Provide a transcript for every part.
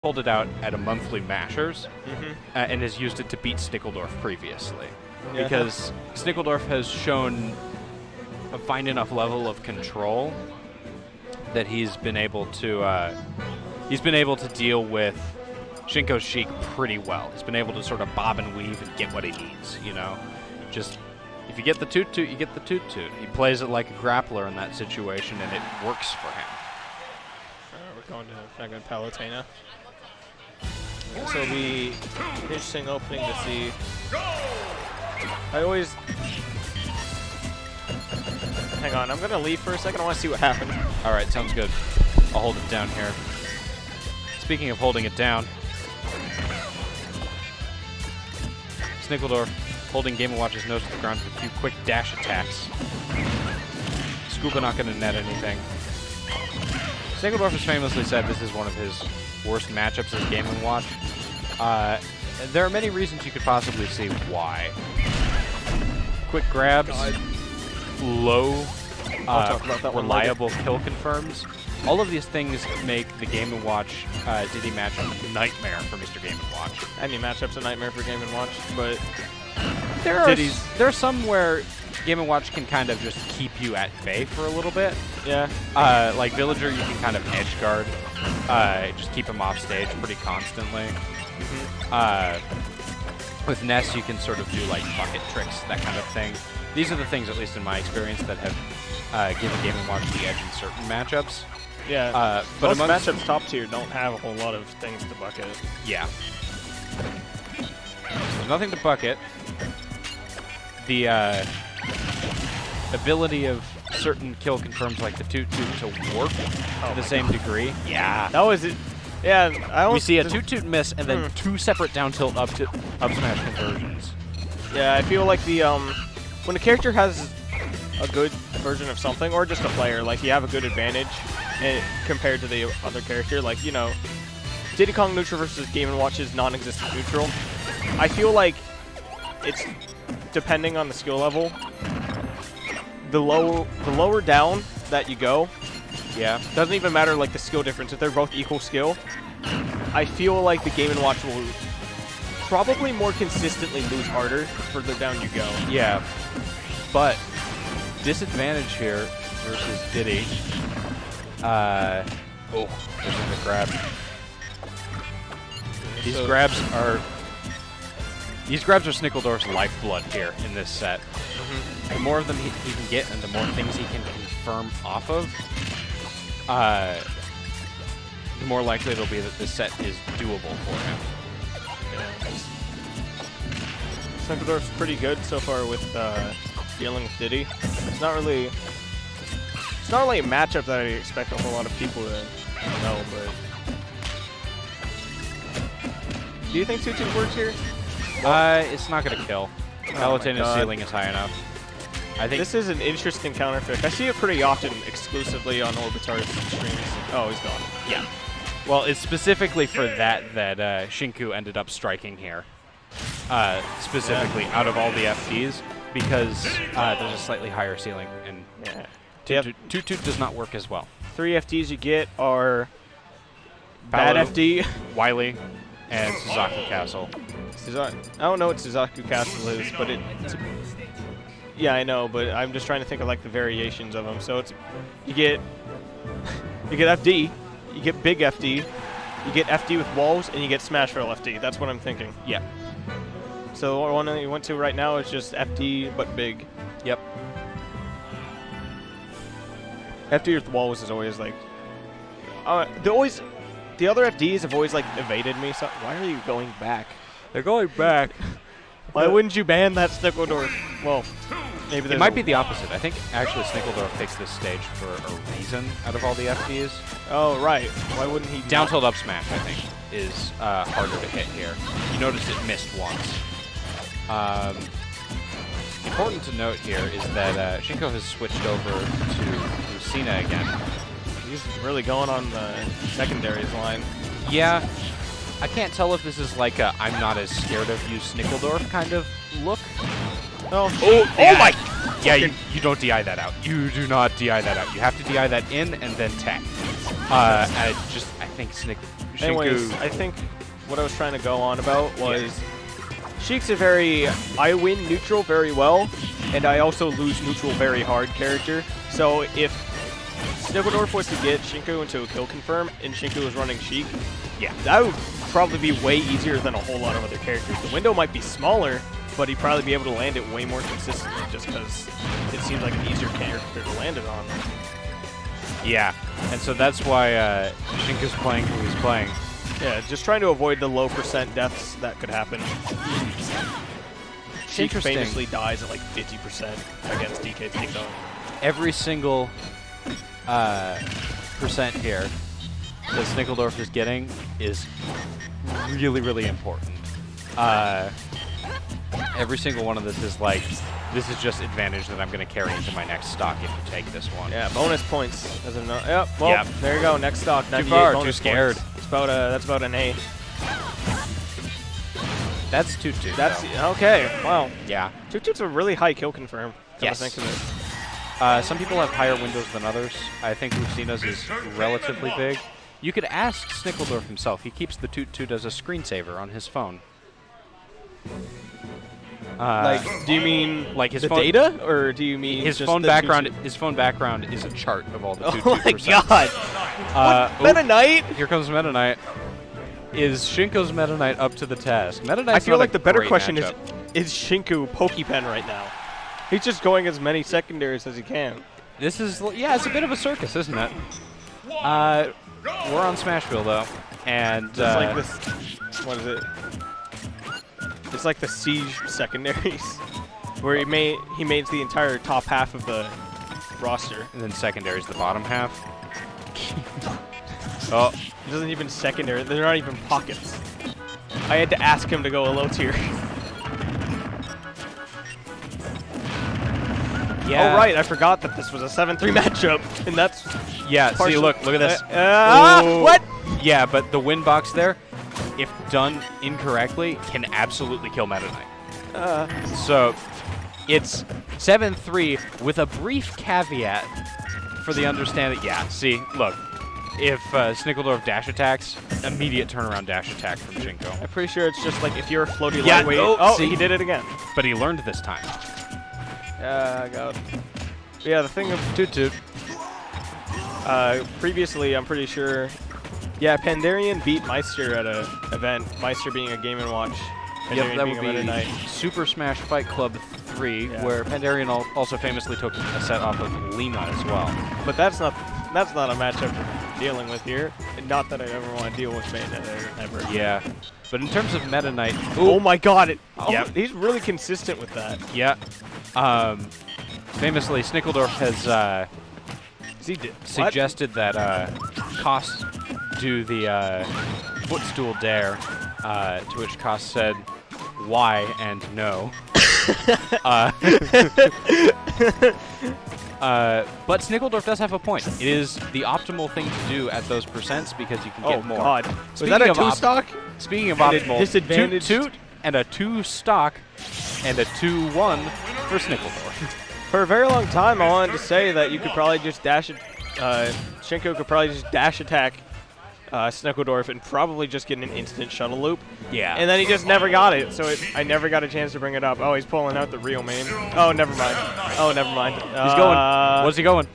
pulled it out at a monthly Mashers and has used it to beat Snickeldorf previously. Yeah. Because Snickeldorf has shown a fine enough level of control that he's been able to deal with Shinkou's Sheik pretty well. He's been able to sort of bob and weave and get what he needs, you know? Just, if you get the toot-toot, you get the toot-toot. He plays it like a grappler in that situation, and it works for him. We're going to Dragon Palutena. So it'll be interesting opening to see. I always... Hang on, I'm going to leave for a second. I want to see what happens. All right, sounds good. I'll hold it down here. Speaking of holding it down, Snickeldorf holding Game & Watch's nose to the ground with a few quick dash attacks. Scuba not going to net anything. Snickeldorf has famously said this is one of his worst matchups as Game & Watch. There are many reasons you could possibly see why. Quick grabs, low, reliable kill confirms. All of these things make the Game & Watch Diddy matchup a nightmare for Mr. Game & Watch. Any matchup's a nightmare for Game & Watch, but there are some where Game & Watch can kind of just keep you at bay for a little bit. Yeah. Like Villager, you can kind of edge guard, just keep him off stage pretty constantly. With Ness, you can sort of do like bucket tricks, that kind of thing. These are the things, at least in my experience, that have given Game & Watch the edge in certain matchups. Yeah, but most matchups top tier don't have a whole lot of things to bucket. Yeah. There's nothing to bucket. The ability of certain kill confirms like the toot-toot to work to the same degree. Yeah. That was it. Yeah, we see a toot-toot miss and then two separate down tilt up smash conversions. Yeah, I feel like the when a character has a good version of something, or just a player, like you have a good advantage compared to the other character, like, you know, Diddy Kong neutral versus Game & Watch's non-existent neutral. I feel like it's depending on the skill level. The lower down that you go, doesn't even matter like the skill difference. If they're both equal skill, I feel like the Game & Watch will probably more consistently lose harder the further down you go. Yeah, but disadvantage here versus Diddy. There's another grab. These grabs are Snickeldorf's lifeblood here in this set. The more of them he can get and the more things he can confirm off of, the more likely it'll be that this set is doable for him. Snickeldorf's pretty good so far with dealing with Diddy. It's not really a matchup that I expect a whole lot of people to know, but do you think toot-toot works here? It's not gonna kill. Palutena's ceiling is high enough. I think this is an interesting counter pick. I see it pretty often exclusively on Orbitar's streams. Oh, he's gone. Yeah. Well, it's specifically for that Shinkou ended up striking here. Specifically out of all the FDs, because there's a slightly higher ceiling, and toot-toot does not work as well. 3 FDs you get are Bad FD, Wily, and Suzaku Castle. I don't know what Suzaku Castle is, but yeah, I know, but I'm just trying to think of like the variations of them. So it's you get FD, you get big FD, you get FD with walls, and you get Smash Rail FD. That's what I'm thinking. Yeah. So the one that you went to right now is just FD but big. Yep. FD with walls is always like the other FDs have always like evaded me. So why are you going back? They're going back. Why wouldn't you ban that Snickeldorf? Well, maybe it might be the opposite. I think actually Snickeldorf takes this stage for a reason out of all the FDs. Oh, right. Why wouldn't he? Down tilt up smash, I think, is harder to hit here. You notice it missed once. Important to note here is that Shinkou has switched over to Lucina again. He's really going on the secondaries line. Yeah. I can't tell if this is like a I'm not as scared of you Snickeldorf kind of look. Oh my! Yeah, you don't DI that out. You do not DI that out. You have to DI that in and then tech. I think Anyways, I think what I was trying to go on about was Sheik's a very I win neutral very well, and I also lose neutral very hard character. So if Snickeldorf was to get Shinkou into a kill confirm and Shinkou was running Sheik, yeah, that would probably be way easier than a whole lot of other characters. The window might be smaller, but he'd probably be able to land it way more consistently just because it seems like an easier character to land it on. Yeah, and so that's why Shinkou's playing who he's playing. Yeah, just trying to avoid the low % deaths that could happen. Sheik famously dies at like 50% against DK Takedown. Every single percent here that Snickeldorf is getting is really, really important. Every single one of this is like, this is just advantage that I'm going to carry into my next stock if you take this one. Yeah, bonus points. Yep, well, there you go, next stock. Too far, too scared. It's about that's about an A. That's 2-2. That's okay. Wow. Yeah. 2-2's a really high kill confirm. Yes. Think of it. Some people have higher windows than others. I think Lucina's is relatively big. You could ask Snickeldorf himself. He keeps the 2-2 as a screensaver on his phone. Like, do you mean like his the phone, data, or do you mean his just phone the background? 2-2? His phone background is a chart of all the 2-2%. Oh my god! Meta Knight? Here comes Meta Knight. Is Shinkou's Meta Knight up to the task? Meta Knight's I feel like the better great question matchup. is Shinkou Pokepen right now? He's just going as many secondaries as he can. This is, yeah, it's a bit of a circus, isn't it? We're on Smashville though, and it's like this. What is it? It's like the siege secondaries, where he mates the entire top half of the roster, and then secondaries the bottom half. Oh, it doesn't even secondary. They're not even pockets. I had to ask him to go a low tier. yeah. Oh right, I forgot that this was a 7-3 matchup, and that's See, look at this. What? Yeah, but the win box there, if done incorrectly, can absolutely kill Meta Knight. So it's 7-3 with a brief caveat for the understanding. Yeah, see, look. If Snickeldorf dash attacks, immediate turnaround dash attack from Shinkou. I'm pretty sure it's just like if you're a floaty lightweight. See? He did it again. But he learned this time. Yeah, I got it. Yeah, the thing of Toot. previously, I'm pretty sure. Yeah, Pandarian beat Meister at an event. Meister being a Game & Watch. Yep, that being would a Meta be Knight. Super Smash Fight Club 3, where Pandarian also famously took a set off of Lima as well. But that's not a matchup we're dealing with here. And not that I ever want to deal with Meta ever. Yeah. But in terms of Meta Knight, oh my god! Yep. He's really consistent with that. Yeah. Famously, Snickeldorf has suggested that Koss do the footstool dare, to which Koss said, "Why?" and "No." But Snickeldorf does have a point. It is the optimal thing to do at those percents because you can get more. Oh god! Was Speaking that a of 2-stock? Speaking of And a optimal, disadvantaged- toot and a 2-stock and a 2-1 for Snickeldorf. For a very long time, I wanted to say that you could probably just dash it. Shinkou could probably just dash attack Snickeldorf and probably just get an instant shuttle loop. Yeah. And then he just never got it, so I never got a chance to bring it up. Oh, he's pulling out the real main. Oh, never mind. Oh, never mind. He's going. What's he going?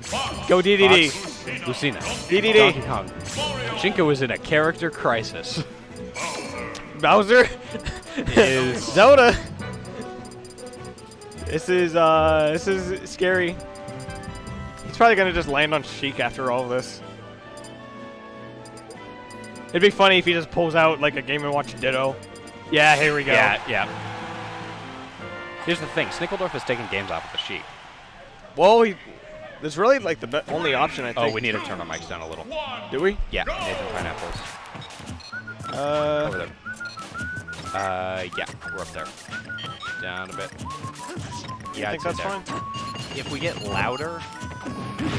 Go DDD. Lucina. DDD. Donkey Kong. Shinkou is in a character crisis. Bowser. Is Zelda. This is scary. He's probably gonna just land on Sheik after all of this. It'd be funny if he just pulls out like a Game & Watch Ditto. Yeah, here we go. Yeah. Here's the thing. Snickeldorf has taken games off of the Sheik. Well, there's really like the only option I think. Oh, we need to turn our mics down a little. Do we? Yeah, Nathan Pineapples. Over there. Yeah, we're up there. Down a bit. Yeah, I think that's fine. If we get louder,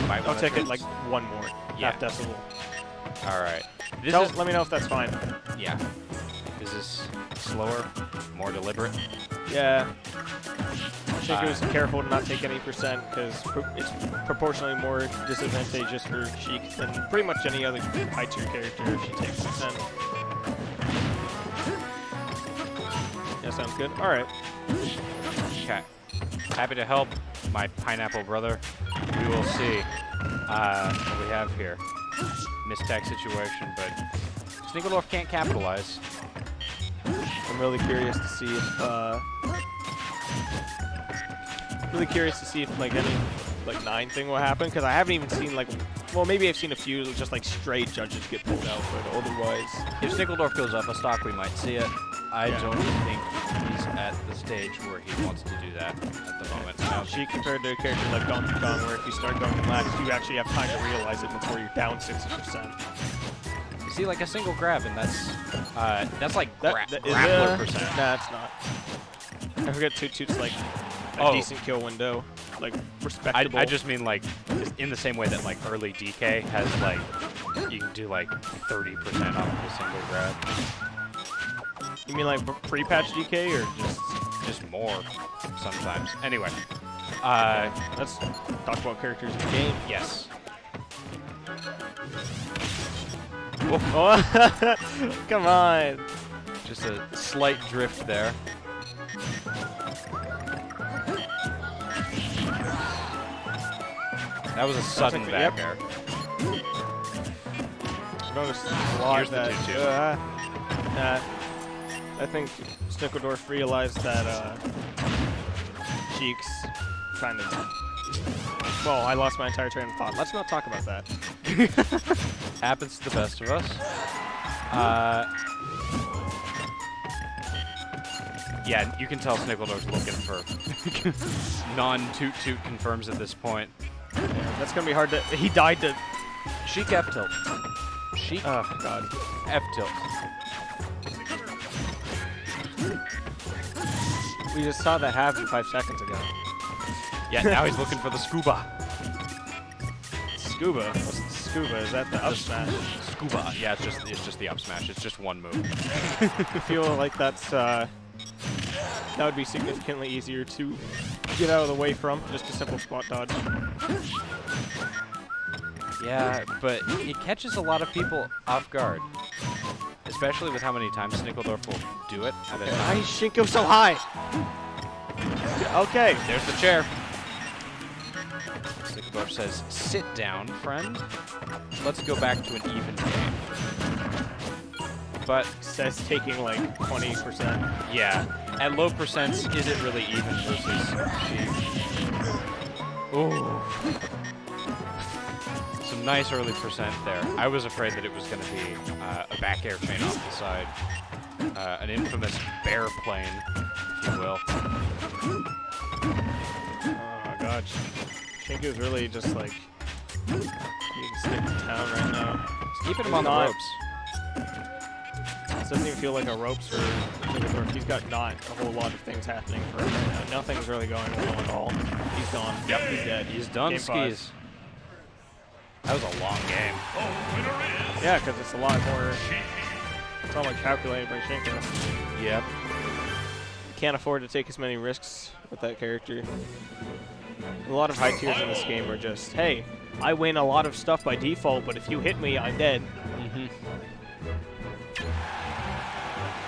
I'll take it like one more. Half decibel. All right. Let me know if that's fine. Yeah. Is this slower, more deliberate? Yeah. Shinkou is careful to not take any percent because it's proportionally more disadvantageous for Sheik than pretty much any other high tier character if she takes percent. Yeah, sounds good. All right. Okay. Happy to help my pineapple brother. We will see what we have here. Mistech situation, but Snickeldorf can't capitalize. I'm really curious to see if like any like 9 thing will happen because I haven't even seen like, well, maybe I've seen a few just like straight judges get pulled out, but otherwise, If Snickeldorf goes up a stock, we might see it. I Yeah. don't think he's at the stage where he wants to do that at the moment. She compared to a character like Donkey Kong, where if you start going lax, you actually have time to realize it before you're down 60%. You see, like a single grab, and that's like That grappler percent. Nah, it's not. I forget Toot's like a decent kill window, like respectable. I just mean like in the same way that like early DK has like you can do like 30% off of a single grab. You mean like pre-patch DK or Just more sometimes. Anyway, let's talk about characters in the game. yes. Oh, come on. Just a slight drift there. That was a sudden like- back yep. air. Noticed a lot Here's the that. 2-2. I think Snickeldorf realized that Cheeks kind of. Well, I lost my entire train of thought. Let's not talk about that. Happens to the best of us. Yeah, you can tell Snickeldorf's looking for non-toot-toot confirms at this point. That's gonna be hard to. He died to. Sheik F tilt. Sheik Oh God. F tilt. We just saw that happen 5 seconds ago. Yeah, now he's looking for the scuba. Scuba. What's the scuba? Is that the up smash? Scuba. Yeah, it's just the up smash. It's just one move. I feel like that's that would be significantly easier to get out of the way from. Just a simple spot dodge. Yeah, but it catches a lot of people off guard. Especially with how many times Snickeldorf will do it at a Why time. is Shinkou so high? Okay. There's the chair. Snickeldorf says, sit down, friend. Let's go back to an even game. But, Says taking like 20%. yeah, at low percents, is it really even versus Sheik? Ooh. Some nice early percent there. I was afraid that it was going to be a back air chain off the side. An infamous bear plane, if you will. Oh my gosh. Shinkou's really just like being stick to town right now. Just keeping him on the Not- ropes. This doesn't even feel like a ropes for Shinkou. He's got not a whole lot of things happening for him right now. Nothing's really going well at all. He's gone. Yep. He's dead. He's done Game 5. skis. That was a long game. Yeah, because it's a lot more. It's all like calculated by Shinkou. Yep. Can't afford to take as many risks with that character. A lot of high tiers in this game are just, hey, I win a lot of stuff by default, but if you hit me, I'm dead. Mm-hmm.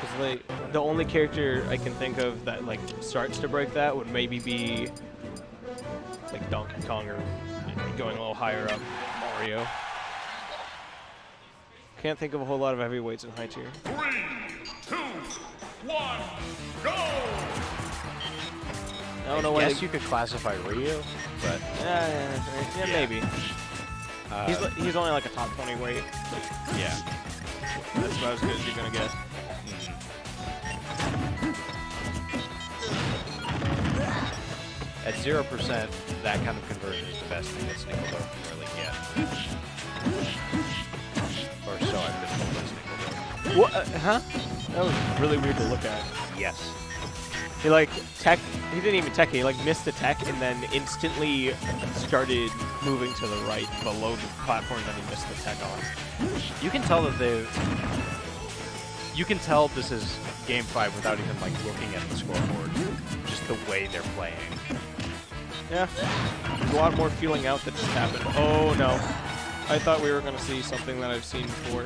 Because like the only character I can think of that like starts to break that would maybe be like Donkey Kong or going a little higher up, Mario. Can't think of a whole lot of heavyweights in high tier. 3, 2, 1, go! I don't know why. Yes, you could classify Ryu, but Yeah, maybe. He's only like a top 20 weight. yeah. That's about as good as you're gonna get. At 0%, that kind of conversion is the best thing that Snickeldorf can really get. Or so I've been told by Snickeldorf. What? Huh? That was really weird to look at. Yes. He like tech. He didn't even tech. He like missed the tech and then instantly started moving to the right below the platform that he missed the tech on. You can tell that you can tell this is Game 5 without even like looking at the scoreboard. Just the way they're playing. Yeah. There's a lot more feeling out that just happened. Oh no. I thought we were going to see something that I've seen before.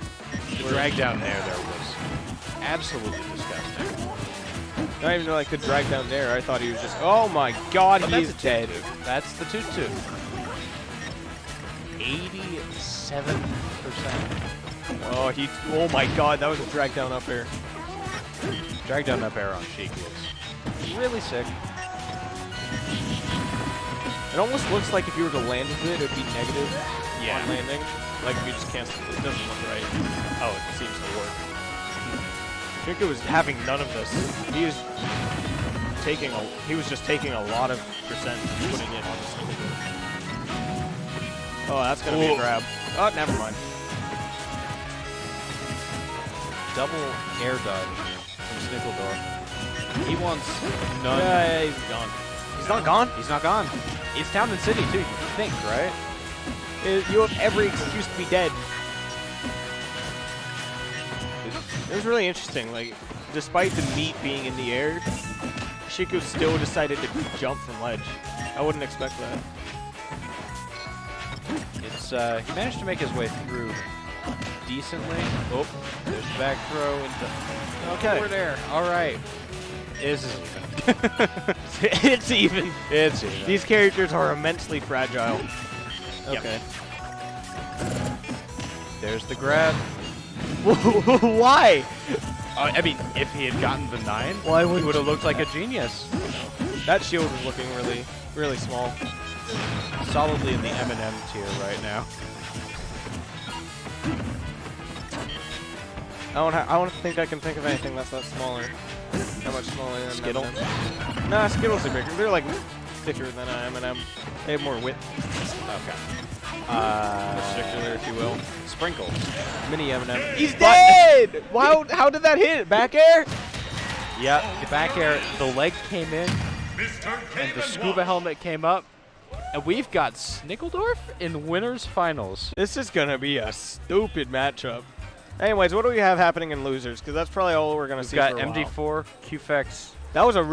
The drag down there was absolutely disgusting. Not even like the drag down there. I thought he was just. Oh my God, But he's that's a dead. 2-2. That's the 2-2. 87%. Oh, he. Oh my God, that was a drag down up air. Drag down up air on Sheik was really sick. It almost looks like if you were to land with it, it would be negative Yeah. on landing. Like if you just cancel it, it doesn't look right. Oh, it seems to work. Shinkou was having none of this. He was just taking a lot of percent and putting it on the Snickeldorf. Oh, that's gonna be a grab. Oh, never mind. Double air dodge from Snickeldorf. He wants none. Yeah, he's gone. He's not gone? He's not gone. It's Town and City too, you think, right? You have every excuse to be dead. It was really interesting. Like, despite the meat being in the air, Shinkou still decided to jump from ledge. I wouldn't expect that. It's he managed to make his way through decently. Oh, there's the back throw into. Okay. We're there. All right. This is even. It's even. It's even. These characters are immensely fragile. Okay. There's the grab. Why? I mean, if he had gotten the 9, Why he would would have looked like a genius. That shield is looking really, really small. Solidly in the M&M tier right now. I don't think I can think of anything that's that smaller. How much smaller than Skittle? M&M. Nah, Skittles are bigger. They're like thicker than M&M. They have more width. Okay. Circular, if you will. Sprinkles. Mini M&M. He's dead! Wow, how did that hit? Back air? Yeah, the back air, the leg came in, Mr. and the scuba helmet came up. And we've got Snickeldorf in winners finals. This is going to be a stupid matchup. Anyways, what do we have happening in losers? Because that's probably all we're going to We've see got for a while. MD4, QFX. That was a